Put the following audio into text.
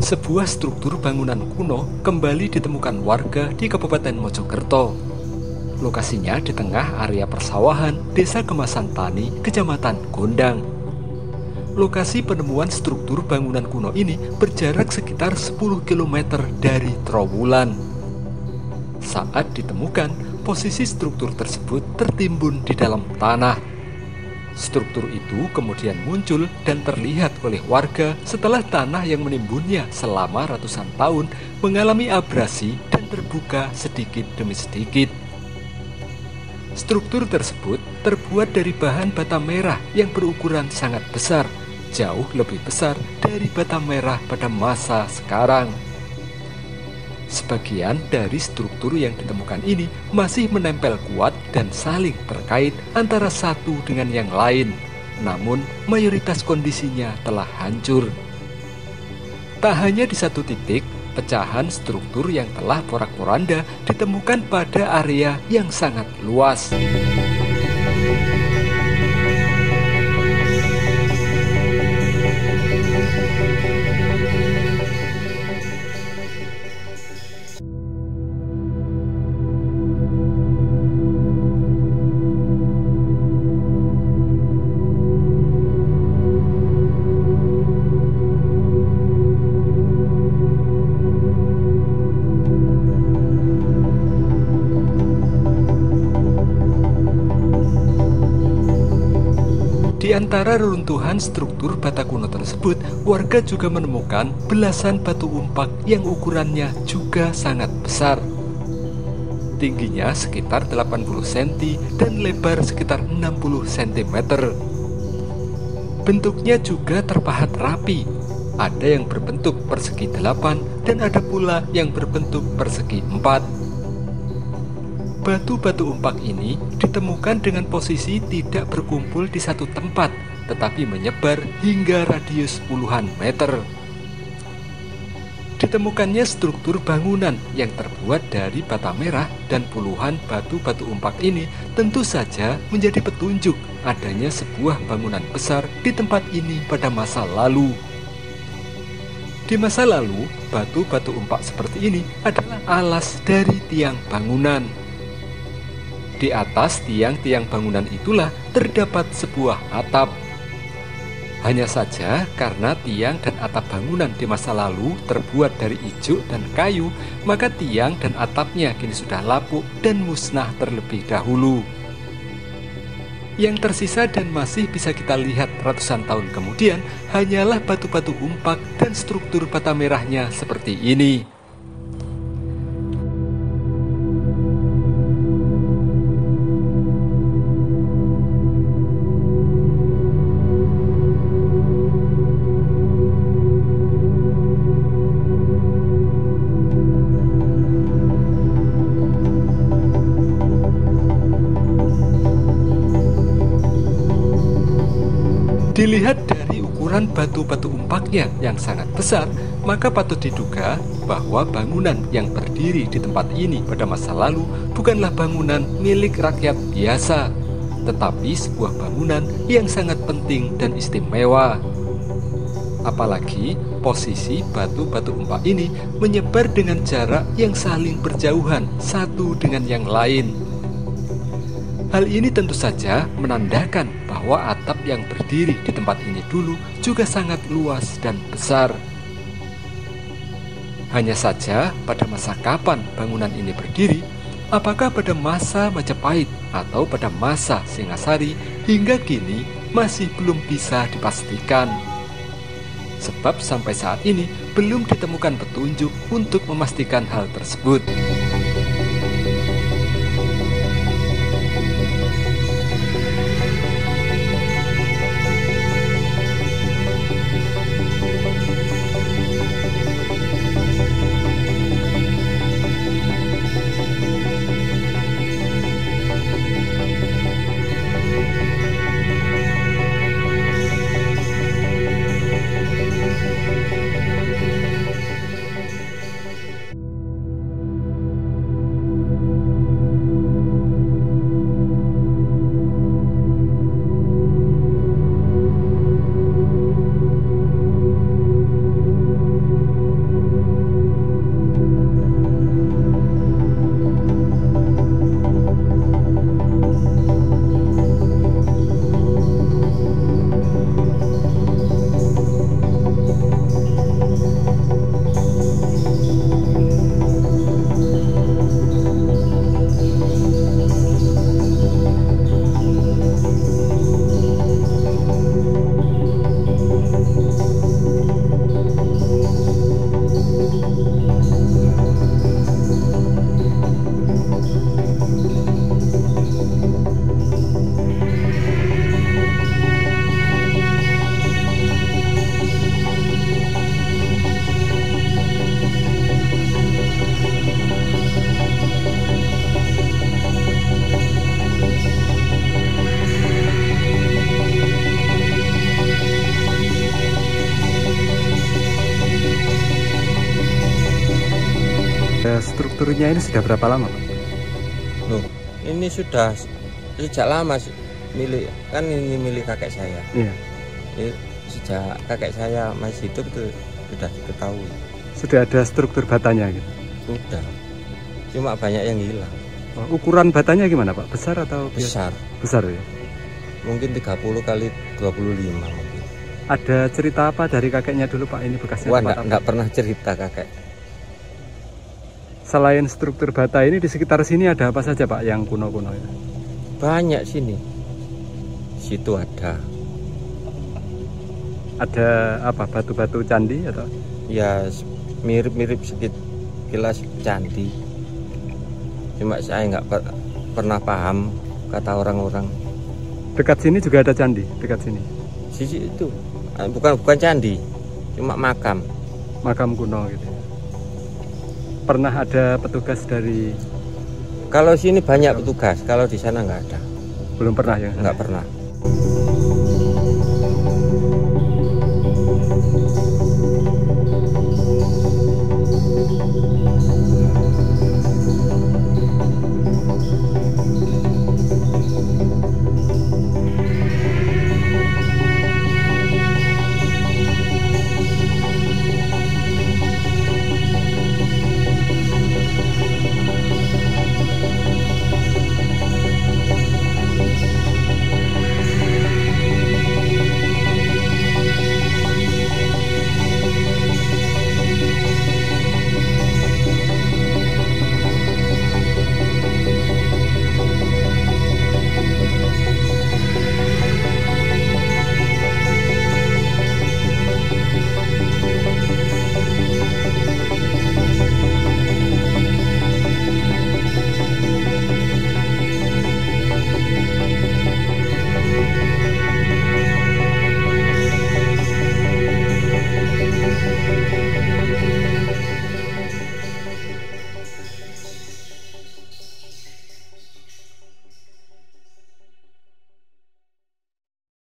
Sebuah struktur bangunan kuno kembali ditemukan warga di Kabupaten Mojokerto. Lokasinya di tengah area persawahan Desa Kemasan Tani, Kecamatan Gondang. Lokasi penemuan struktur bangunan kuno ini berjarak sekitar 10 km dari Trowulan. Saat ditemukan, posisi struktur tersebut tertimbun di dalam tanah. Struktur itu kemudian muncul dan terlihat oleh warga setelah tanah yang menimbunnya selama ratusan tahun mengalami abrasi dan terbuka sedikit demi sedikit. Struktur tersebut terbuat dari bahan bata merah yang berukuran sangat besar, jauh lebih besar dari bata merah pada masa sekarang. Sebagian dari struktur yang ditemukan ini masih menempel kuat dan saling terkait antara satu dengan yang lain, namun mayoritas kondisinya telah hancur. Tak hanya di satu titik, pecahan struktur yang telah porak-poranda ditemukan pada area yang sangat luas. Di antara reruntuhan struktur bata kuno tersebut, warga juga menemukan belasan batu umpak yang ukurannya juga sangat besar. Tingginya sekitar 80 cm dan lebar sekitar 60 cm. Bentuknya juga terpahat rapi. Ada yang berbentuk persegi 8 dan ada pula yang berbentuk persegi 4. Batu-batu umpak ini ditemukan dengan posisi tidak berkumpul di satu tempat, tetapi menyebar hingga radius puluhan meter. Ditemukannya struktur bangunan yang terbuat dari bata merah dan puluhan batu-batu umpak ini tentu saja menjadi petunjuk adanya sebuah bangunan besar di tempat ini pada masa lalu. Di masa lalu, batu-batu umpak seperti ini adalah alas dari tiang bangunan. Di atas tiang-tiang bangunan itulah terdapat sebuah atap. Hanya saja karena tiang dan atap bangunan di masa lalu terbuat dari ijuk dan kayu, maka tiang dan atapnya kini sudah lapuk dan musnah terlebih dahulu. Yang tersisa dan masih bisa kita lihat ratusan tahun kemudian hanyalah batu-batu umpak dan struktur bata merahnya seperti ini. Dilihat dari ukuran batu-batu umpaknya yang sangat besar, maka patut diduga bahwa bangunan yang berdiri di tempat ini pada masa lalu bukanlah bangunan milik rakyat biasa, tetapi sebuah bangunan yang sangat penting dan istimewa. Apalagi posisi batu-batu umpak ini menyebar dengan jarak yang saling berjauhan satu dengan yang lain. Hal ini tentu saja menandakan bahwa atap yang berdiri di tempat ini dulu juga sangat luas dan besar. Hanya saja pada masa kapan bangunan ini berdiri, apakah pada masa Majapahit atau pada masa Singasari, hingga kini masih belum bisa dipastikan. Sebab sampai saat ini belum ditemukan petunjuk untuk memastikan hal tersebut. Strukturnya ini sudah berapa lama, Pak? Loh, ini sudah sejak lama milik, kan ini milik kakek saya. Iya. Sejak kakek saya masih hidup itu sudah diketahui. Sudah ada struktur batanya gitu? Sudah. Cuma banyak yang hilang. Ukuran batanya gimana, Pak? Besar atau besar? Besar ya. Mungkin 30 kali 25 mungkin. Ada cerita apa dari kakeknya dulu, Pak? Ini bekasnya? Wah, enggak pernah cerita kakek. Selain struktur bata ini, di sekitar sini ada apa saja, Pak, yang kuno-kuno itu? Banyak sini. Situ ada. Ada apa? Batu-batu candi atau? Ya, mirip-mirip sedikit kilas candi. Cuma saya nggak pernah paham kata orang-orang. Dekat sini juga ada candi, dekat sini. Sisi itu bukan candi, cuma makam. Makam kuno gitu. Pernah ada petugas dari? Kalau sini banyak petugas, kalau di sana nggak ada. Belum pernah ya? Nggak pernah.